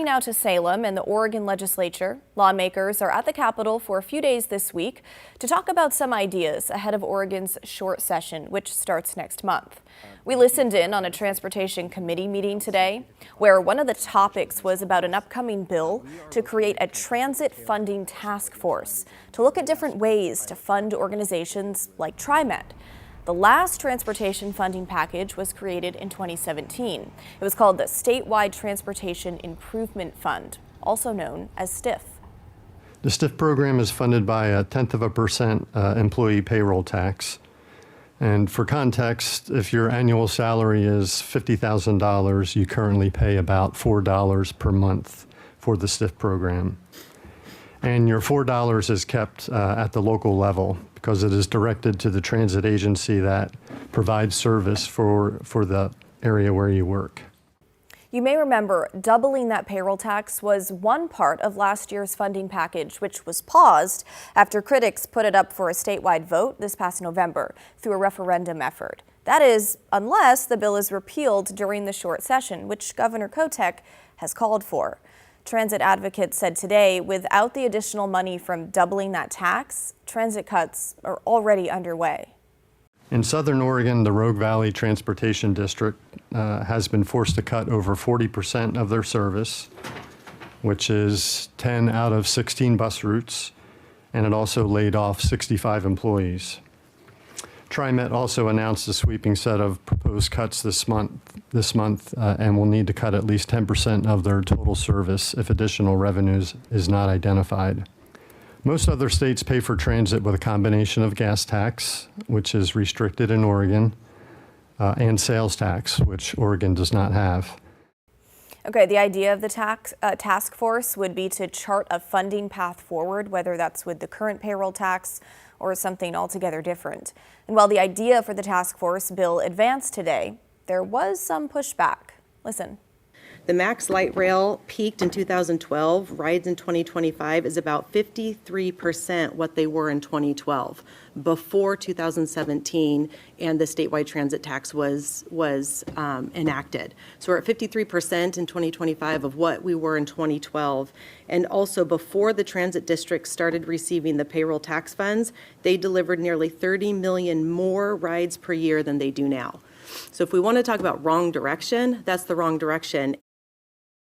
Now to Salem and the Oregon Legislature. Lawmakers are at the Capitol for a few days this week to talk about some ideas ahead of Oregon's short session, which starts next month. We listened in on a transportation committee meeting today, where one of the topics was about an upcoming bill to create a transit funding task force to look at different ways to fund organizations like TriMet. The last transportation funding package was created in 2017. It was called the Statewide Transportation Improvement Fund, also known as STIF. The STIF program is funded by 0.1% employee payroll tax. And for context, if your annual salary is $50,000, you currently pay about $4 per month for the STIF program. And your $4 is kept at the local level because it is directed to the transit agency that provides service for the area where you work. You may remember doubling that payroll tax was one part of last year's funding package, which was paused after critics put it up for a statewide vote this past November through a referendum effort. That is, unless the bill is repealed during the short session, which Governor Kotek has called for. Transit advocates said today, without the additional money from doubling that tax, transit cuts are already underway. In Southern Oregon, the Rogue Valley Transportation District has been forced to cut over 40% of their service, which is 10 out of 16 bus routes, and it also laid off 65 employees. TriMet also announced a sweeping set of proposed cuts this month, and will need to cut at least 10% of their total service if additional revenues is not identified. Most other states pay for transit with a combination of gas tax, which is restricted in Oregon, and sales tax, which Oregon does not have. Okay, the idea of the task force would be to chart a funding path forward, whether that's with the current payroll tax or something altogether different. And while the idea for the task force bill advanced today, there was some pushback. Listen. The max light rail peaked in 2012. Rides in 2025 is about 53% what they were in 2012, before 2017 and the statewide transit tax was enacted. So we're at 53% in 2025 of what we were in 2012. And also before the transit districts started receiving the payroll tax funds, they delivered nearly 30 million more rides per year than they do now. So if we want to talk about wrong direction, that's the wrong direction.